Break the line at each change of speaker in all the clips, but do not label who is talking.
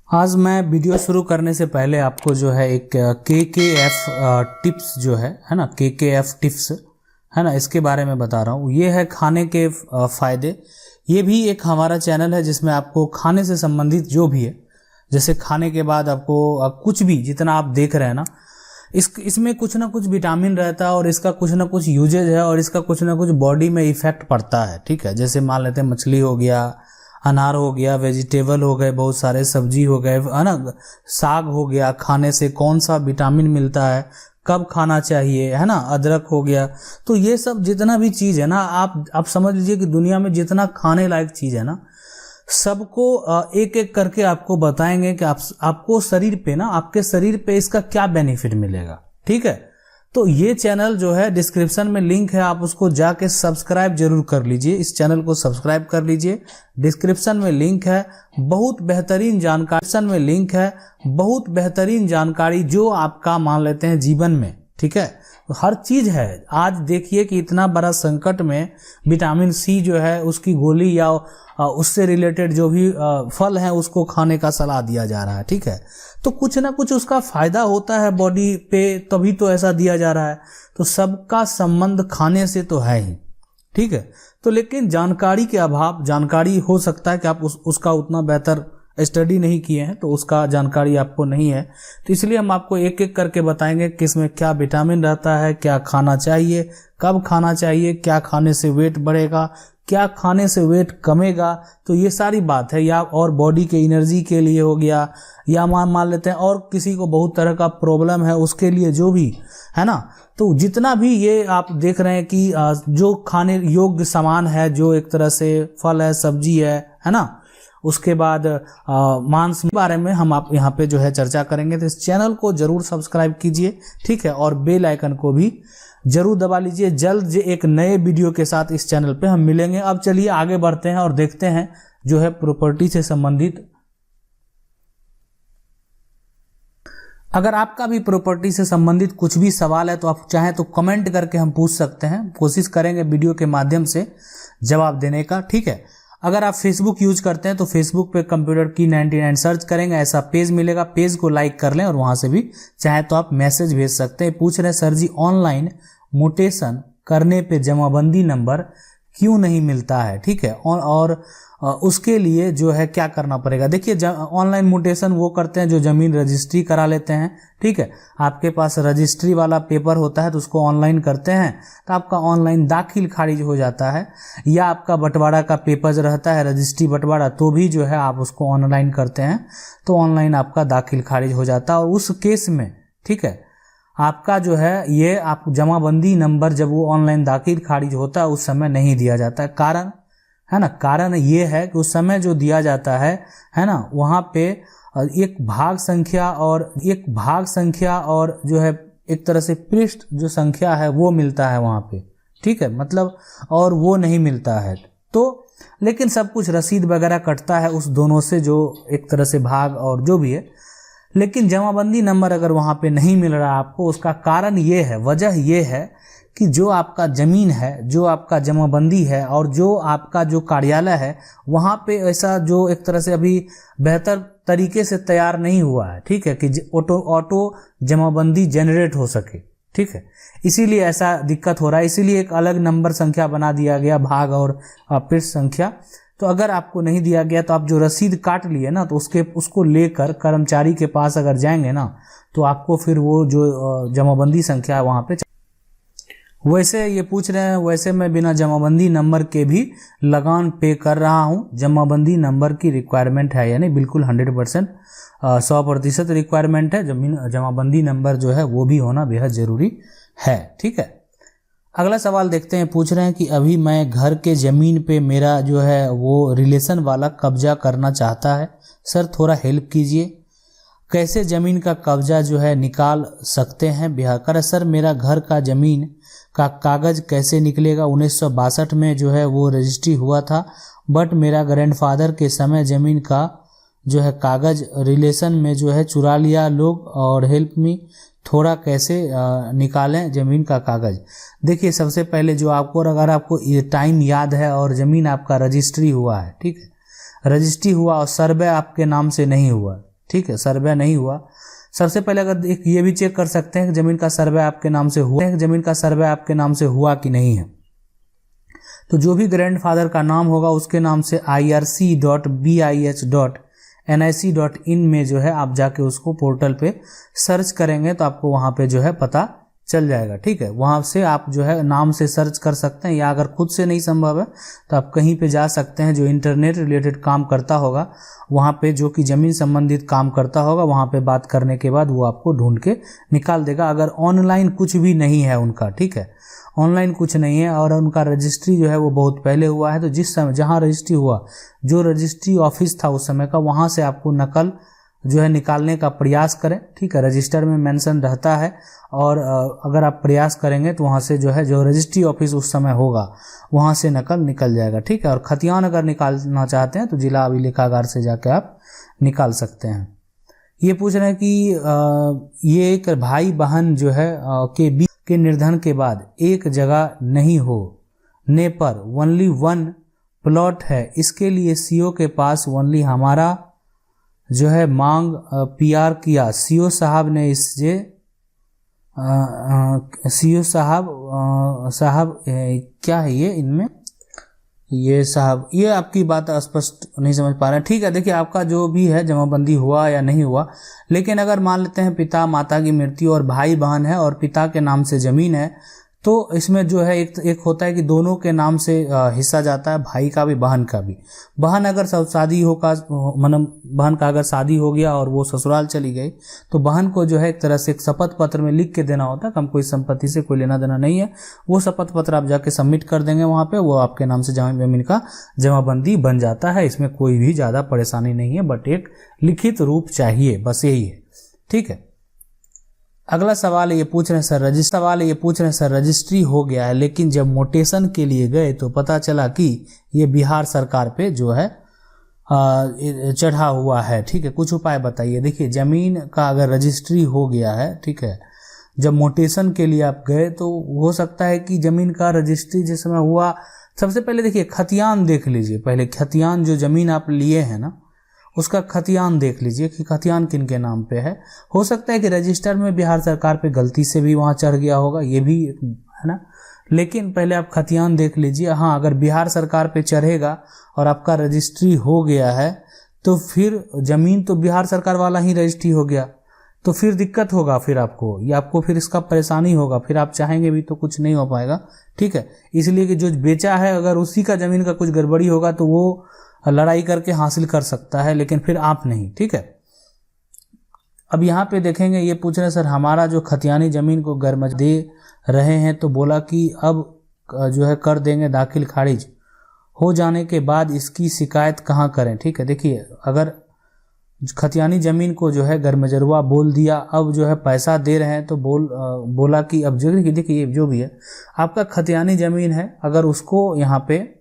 आज मैं वीडियो शुरू करने से पहले आपको जो है एक KKF टिप्स जो है ना, KKF टिप्स है ना, इसके बारे में बता रहा हूँ। ये है खाने के फ़ायदे। ये भी एक हमारा चैनल है जिसमें आपको खाने से संबंधित जो भी है, जैसे खाने के बाद आपको कुछ भी जितना आप देख रहे हैं ना, इसमें कुछ ना कुछ विटामिन रहता है और इसका कुछ ना कुछ यूजेज है और इसका कुछ ना कुछ बॉडी में इफेक्ट पड़ता है। ठीक है, जैसे मान लेते हैं मछली हो गया, अनार हो गया, वेजिटेबल हो गए, बहुत सारे सब्जी हो गए, है ना, साग हो गया, खाने से कौन सा विटामिन मिलता है, कब खाना चाहिए, है ना, अदरक हो गया। तो ये सब जितना भी चीज़ है ना, आप समझ लीजिए कि दुनिया में जितना खाने लायक चीज़ है ना, सबको एक एक करके आपको बताएंगे कि आपको शरीर पे ना, आपके शरीर पे इसका क्या बेनिफिट मिलेगा। ठीक है, तो ये चैनल जो है डिस्क्रिप्शन में लिंक है, आप उसको जाके सब्सक्राइब जरूर कर लीजिए। इस चैनल को सब्सक्राइब कर लीजिए, डिस्क्रिप्शन में लिंक है, बहुत बेहतरीन जानकारी जो आपका मान लेते हैं जीवन में। ठीक है, तो हर चीज है। आज देखिए कि इतना बड़ा संकट में विटामिन सी जो है उसकी गोली या उससे रिलेटेड जो भी फल हैं उसको खाने का सलाह दिया जा रहा है। ठीक है, तो कुछ ना कुछ उसका फायदा होता है बॉडी पे, तभी तो ऐसा दिया जा रहा है। तो सबका संबंध खाने से तो है ही। ठीक है, तो लेकिन जानकारी के अभाव, जानकारी हो सकता है कि आप उसका उतना बेहतर स्टडी नहीं किए हैं, तो उसका जानकारी आपको नहीं है, तो इसलिए हम आपको एक एक करके बताएंगे कि इसमें क्या विटामिन रहता है, क्या खाना चाहिए, कब खाना चाहिए, क्या खाने से वेट बढ़ेगा, क्या खाने से वेट कमेगा। तो ये सारी बात है, या और बॉडी के एनर्जी के लिए हो गया, या मान लेते हैं और किसी को बहुत तरह का प्रॉब्लम है उसके लिए जो भी है ना। तो जितना भी ये आप देख रहे हैं कि जो खाने योग्य सामान है, जो एक तरह से फल है, सब्जी है ना, उसके बाद मांस के बारे में हम आप यहाँ पे जो है चर्चा करेंगे। तो इस चैनल को जरूर सब्सक्राइब कीजिए। ठीक है, और बेल आइकन को भी जरूर दबा लीजिए। जल्द एक नए वीडियो के साथ इस चैनल पे हम मिलेंगे। अब चलिए आगे बढ़ते हैं और देखते हैं जो है प्रॉपर्टी से संबंधित। अगर आपका भी प्रॉपर्टी से संबंधित कुछ भी सवाल है तो आप चाहें तो कमेंट करके हम पूछ सकते हैं, कोशिश करेंगे वीडियो के माध्यम से जवाब देने का। ठीक है, अगर आप फेसबुक यूज करते हैं तो फेसबुक पे कंप्यूटर की 99 सर्च करेंगे, ऐसा पेज मिलेगा, पेज को लाइक कर लें और वहां से भी चाहे तो आप मैसेज भेज सकते हैं। पूछ रहे हैं सर जी ऑनलाइन म्यूटेशन करने पे जमाबंदी नंबर क्यों नहीं मिलता है। ठीक है, और उसके लिए जो है क्या करना पड़ेगा। देखिए, ऑनलाइन म्यूटेशन वो करते हैं जो जमीन रजिस्ट्री करा लेते हैं। ठीक है, आपके पास रजिस्ट्री वाला पेपर होता है तो उसको ऑनलाइन करते हैं तो आपका ऑनलाइन दाखिल खारिज हो जाता है, या आपका बंटवारा का पेपर रहता है, रजिस्ट्री बंटवारा, तो भी जो है आप उसको ऑनलाइन करते हैं तो ऑनलाइन आपका दाखिल खारिज हो जाता है। और उस केस में ठीक है, आपका जो है ये आप जमाबंदी नंबर जब वो ऑनलाइन दाखिल खारिज होता है उस समय नहीं दिया जाता है। कारण है ना, कारण ये है कि उस समय जो दिया जाता है ना, वहाँ पे एक भाग संख्या और जो है एक तरह से पृष्ठ जो संख्या है वो मिलता है वहाँ पे। ठीक है, मतलब और वो नहीं मिलता है तो, लेकिन सब कुछ रसीद वगैरह कटता है उस दोनों से, जो एक तरह से भाग और जो भी है। लेकिन जमाबंदी नंबर अगर वहाँ पे नहीं मिल रहा आपको, उसका कारण ये है, वजह ये है कि जो आपका जमीन है, जो आपका जमाबंदी है और जो आपका जो कार्यालय है, वहाँ पे ऐसा जो एक तरह से अभी बेहतर तरीके से तैयार नहीं हुआ है। ठीक है, कि ऑटो जमाबंदी जनरेट हो सके। ठीक है, इसीलिए ऐसा दिक्कत हो रहा है, इसीलिए एक अलग नंबर संख्या बना दिया गया, भाग और पृष्ठ संख्या। तो अगर आपको नहीं दिया गया तो आप जो रसीद काट लिए ना, तो उसको लेकर कर्मचारी के पास अगर जाएंगे ना, तो आपको फिर वो जो जमाबंदी संख्या है वहाँ पे, वैसे ये पूछ रहे हैं, वैसे मैं बिना जमाबंदी नंबर के भी लगान पे कर रहा हूँ। जमाबंदी नंबर की रिक्वायरमेंट है, यानी बिल्कुल 100% 100% रिक्वायरमेंट है। जमाबंदी नंबर जो है वो भी होना बेहद जरूरी है। ठीक है, अगला सवाल देखते हैं। पूछ रहे हैं कि अभी मैं घर के ज़मीन पे मेरा जो है वो रिलेशन वाला कब्जा करना चाहता है, सर थोड़ा हेल्प कीजिए, कैसे ज़मीन का कब्जा जो है निकाल सकते हैं। बिहार कर सर मेरा घर का ज़मीन का कागज़ कैसे निकलेगा, 1962 में जो है वो रजिस्ट्री हुआ था, बट मेरा ग्रैंडफादर के समय ज़मीन का जो है कागज़ रिलेशन में जो है चुरा लिया लोग, और हेल्प मी, थोड़ा कैसे निकालें ज़मीन का कागज़। देखिए, सबसे पहले जो आपको, अगर आपको ये टाइम याद है और ज़मीन आपका रजिस्ट्री हुआ है, ठीक है, रजिस्ट्री हुआ और सर्वे आपके नाम से नहीं हुआ, ठीक है, सर्वे नहीं हुआ। सबसे पहले अगर एक ये भी चेक कर सकते हैं कि ज़मीन का सर्वे आपके नाम से हुआ है, ज़मीन का सर्वे आपके नाम से हुआ कि नहीं है। तो जो भी ग्रैंडफादर का नाम होगा उसके नाम से irc.bih.nic.in में जो है आप जाके उसको पोर्टल पे सर्च करेंगे तो आपको वहाँ पे जो है पता चल जाएगा, ठीक है। वहाँ से आप जो है नाम से सर्च कर सकते हैं, या अगर खुद से नहीं संभव है तो आप कहीं पे जा सकते हैं जो इंटरनेट रिलेटेड काम करता होगा, वहाँ पे जो कि ज़मीन संबंधित काम करता होगा, वहाँ पे बात करने के बाद वो आपको ढूंढ के निकाल देगा। अगर ऑनलाइन कुछ भी नहीं है उनका, ठीक है, ऑनलाइन कुछ नहीं है और उनका रजिस्ट्री जो है वो बहुत पहले हुआ है, तो जिस समय जहाँ रजिस्ट्री हुआ, जो रजिस्ट्री ऑफिस था उस समय का, वहाँ से आपको नकल जो है निकालने का प्रयास करें, ठीक है। रजिस्टर में मेंशन रहता है और अगर आप प्रयास करेंगे तो वहाँ से जो है जो रजिस्ट्री ऑफिस उस समय होगा वहाँ से नकल निकल जाएगा, ठीक है। और खतियान अगर निकालना चाहते हैं तो जिला अभिलेखागार से जाकर आप निकाल सकते हैं। ये पूछ रहे हैं कि ये एक भाई बहन जो है के बीच के निर्धन के बाद एक जगह नहीं होने पर ओनली वन प्लॉट है, इसके लिए सीओ के पास ओनली हमारा जो है मांग पीआर किया। सीओ साहब ने इससे सीओ साहब क्या है ये इनमें, ये साहब, ये आपकी बात स्पष्ट नहीं समझ पा रहे हैं, ठीक है। देखिए आपका जो भी है जमाबंदी हुआ या नहीं हुआ, लेकिन अगर मान लेते हैं पिता माता की मृत्यु और भाई बहन है और पिता के नाम से ज़मीन है, तो इसमें जो है एक होता है कि दोनों के नाम से हिस्सा जाता है, भाई का भी बहन का भी। बहन अगर शादी होगा, मतलब बहन का अगर शादी हो गया और वो ससुराल चली गई तो बहन को जो है एक तरह से एक शपथ पत्र में लिख के देना होता है कि हमको इस संपत्ति से कोई लेना देना नहीं है। वो शपथ पत्र आप जाके सबमिट कर देंगे वहाँ पे, वो आपके नाम से जमीन का जमाबंदी बन जाता है। इसमें कोई भी ज़्यादा परेशानी नहीं है, बट एक लिखित रूप चाहिए, बस यही है, ठीक है। अगला सवाल ये पूछ रहे हैं सर रजिस्ट्री हो गया है, लेकिन जब मोटेशन के लिए गए तो पता चला कि ये बिहार सरकार पे जो है चढ़ा हुआ है, ठीक है। कुछ उपाय बताइए। देखिए ज़मीन का अगर रजिस्ट्री हो गया है, ठीक है, जब मोटेशन के लिए आप गए तो हो सकता है कि ज़मीन का रजिस्ट्री जिस समय हुआ, सबसे पहले देखिए खतियान देख लीजिए। पहले खतियान जो ज़मीन आप लिए हैं ना, उसका खतियान देख लीजिए कि खतियान किन के नाम पे है। हो सकता है कि रजिस्टर में बिहार सरकार पे गलती से भी वहाँ चढ़ गया होगा, ये भी है ना, लेकिन पहले आप खतियान देख लीजिए। हाँ, अगर बिहार सरकार पे चढ़ेगा और आपका रजिस्ट्री हो गया है तो फिर ज़मीन तो बिहार सरकार वाला ही रजिस्ट्री हो गया, तो फिर दिक्कत होगा, फिर आपको फिर इसका परेशानी होगा, फिर आप चाहेंगे भी तो कुछ नहीं हो पाएगा, ठीक है। इसलिए कि जो बेचा है अगर उसी का ज़मीन का कुछ गड़बड़ी होगा तो वो लड़ाई करके हासिल कर सकता है, लेकिन फिर आप नहीं, ठीक है। अब यहाँ पे देखेंगे, ये पूछ रहे हैं सर हमारा जो खतियानी ज़मीन को गरमज दे रहे हैं तो बोला कि अब जो है कर देंगे दाखिल, खारिज हो जाने के बाद इसकी शिकायत कहाँ करें, ठीक है। देखिए अगर खतियानी ज़मीन को जो है गरमजरुआ बोल दिया, अब जो है पैसा दे रहे हैं तो बोला कि अब जो देखिए जो भी है आपका खतियानी ज़मीन है, अगर उसको यहाँ पे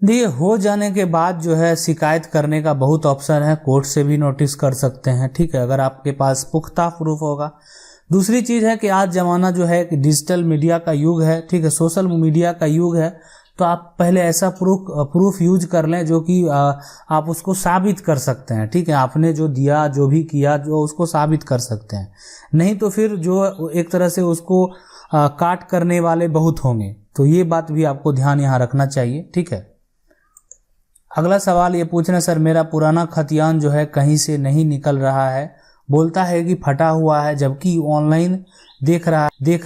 देखिए हो जाने के बाद जो है शिकायत करने का बहुत ऑप्शन है, कोर्ट से भी नोटिस कर सकते हैं, ठीक है, अगर आपके पास पुख्ता प्रूफ होगा। दूसरी चीज़ है कि आज ज़माना जो है कि डिजिटल मीडिया का युग है, ठीक है, सोशल मीडिया का युग है, तो आप पहले ऐसा प्रूफ यूज कर लें जो कि आप उसको साबित कर सकते हैं, ठीक है। आपने जो दिया, जो भी किया, जो उसको साबित कर सकते हैं। नहीं तो फिर जो एक तरह से उसको काट करने वाले बहुत होंगे, तो ये बात भी आपको ध्यान यहाँ रखना चाहिए, ठीक है। अगला सवाल ये पूछना, सर मेरा पुराना खतियान जो है कहीं से नहीं निकल रहा है, बोलता है कि फटा हुआ है, जबकि ऑनलाइन दिखा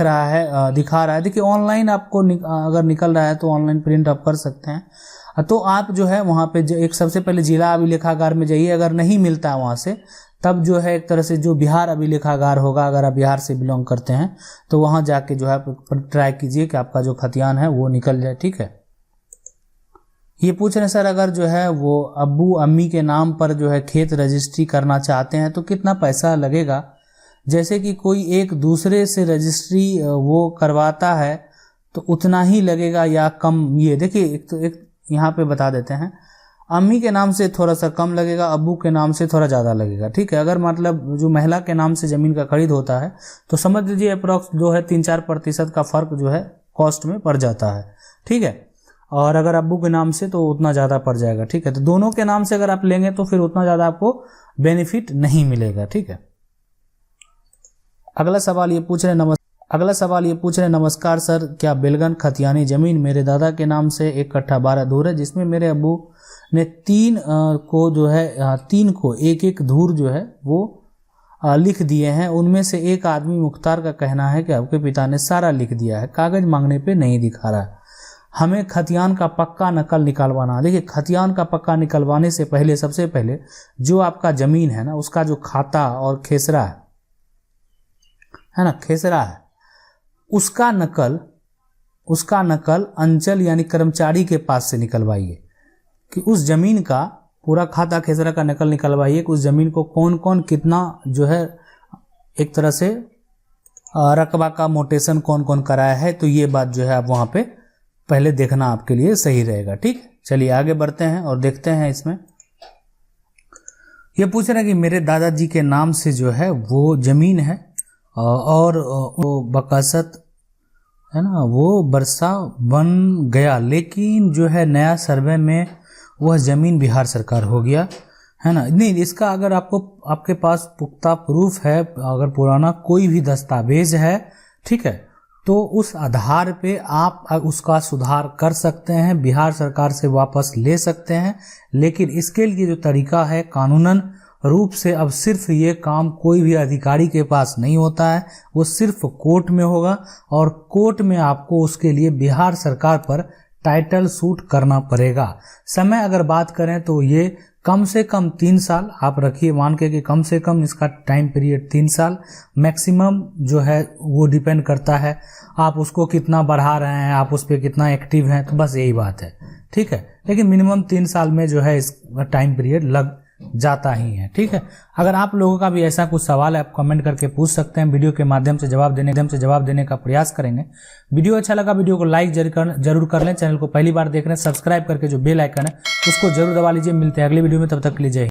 रहा है। देखिए ऑनलाइन आपको अगर निकल रहा है तो ऑनलाइन प्रिंट आप कर सकते हैं। तो आप जो है वहाँ पे एक सबसे पहले जिला अभिलेखागार में जाइए, अगर नहीं मिलता है वहाँ से तब जो है एक तरह से जो बिहार अभिलेखागार होगा, अगर आप बिहार से बिलोंग करते हैं तो वहाँ जाके जो है ट्राई कीजिए कि आपका जो खतियान है वो निकल जाए, ठीक है। ये पूछ रहे हैं सर अगर जो है वो अब्बू अम्मी के नाम पर जो है खेत रजिस्ट्री करना चाहते हैं तो कितना पैसा लगेगा, जैसे कि कोई एक दूसरे से रजिस्ट्री वो करवाता है तो उतना ही लगेगा या कम। ये देखिए एक यहाँ पे बता देते हैं, अम्मी के नाम से थोड़ा सा कम लगेगा, अब्बू के नाम से थोड़ा ज़्यादा लगेगा, ठीक है। अगर मतलब जो महिला के नाम से ज़मीन का खरीद होता है तो समझ लीजिए अप्रॉक्स जो है 3-4% का फ़र्क जो है कॉस्ट में पड़ जाता है, ठीक है। और अगर अब्बू के नाम से तो उतना ज़्यादा पड़ जाएगा, ठीक है। तो दोनों के नाम से अगर आप लेंगे तो फिर उतना ज़्यादा आपको बेनिफिट नहीं मिलेगा, ठीक है। अगला सवाल ये पूछ रहे नमस्कार सर, क्या बेलगन खतियानी जमीन मेरे दादा के नाम से 1 कट्ठा 12 धूर है, जिसमें मेरे अब्बू ने 3 को एक एक धूर जो है वो लिख दिए हैं। उनमें से एक आदमी मुख्तार का कहना है कि आपके पिता ने सारा लिख दिया है, कागज मांगने पे नहीं दिखा रहा है। हमें खतियान का पक्का नकल निकालवाना। देखिए, खतियान का पक्का निकलवाने से पहले सबसे पहले जो आपका जमीन है ना, उसका जो खाता और खेसरा है ना, खेसरा है, उसका नकल अंचल यानी कर्मचारी के पास से निकलवाइए कि उस जमीन का पूरा खाता खेसरा का नकल निकलवाइए कि उस जमीन को कौन कौन कितना जो है एक तरह से रकबा का मोटेशन कौन कौन कराया है। तो ये बात जो है आप वहाँ पे पहले देखना आपके लिए सही रहेगा, ठीक। चलिए आगे बढ़ते हैं और देखते हैं। इसमें ये पूछ रहे हैं कि मेरे दादाजी के नाम से जो है वो जमीन है और वो बकासत है ना, वो बरसा बन गया, लेकिन जो है नया सर्वे में वह जमीन बिहार सरकार हो गया, है ना। नहीं, इसका अगर आपके पास पुख्ता प्रूफ है, अगर पुराना कोई भी दस्तावेज है, ठीक है, तो उस आधार पे आप उसका सुधार कर सकते हैं, बिहार सरकार से वापस ले सकते हैं। लेकिन इसके लिए जो तरीका है कानूनन रूप से, अब सिर्फ ये काम कोई भी अधिकारी के पास नहीं होता है, वो सिर्फ कोर्ट में होगा और कोर्ट में आपको उसके लिए बिहार सरकार पर टाइटल सूट करना पड़ेगा। समय अगर बात करें तो ये कम से कम 3 साल आप रखिए, मान के कि कम से कम इसका टाइम पीरियड 3 साल, मैक्सिमम जो है वो डिपेंड करता है आप उसको कितना बढ़ा रहे हैं, आप उस पर कितना एक्टिव हैं, तो बस यही बात है, ठीक है। लेकिन मिनिमम 3 साल में जो है इस टाइम पीरियड लग जाता ही है, ठीक है। अगर आप लोगों का भी ऐसा कुछ सवाल है, आप कमेंट करके पूछ सकते हैं, वीडियो के माध्यम से जवाब देने का प्रयास करेंगे। वीडियो अच्छा लगा, वीडियो को लाइक जरूर कर लें। चैनल को पहली बार देख रहे हैं, सब्सक्राइब करके जो बेल आइकन है उसको जरूर दबा लीजिए। मिलते हैं अगली वीडियो में, तब तक के लिए जय हिंद।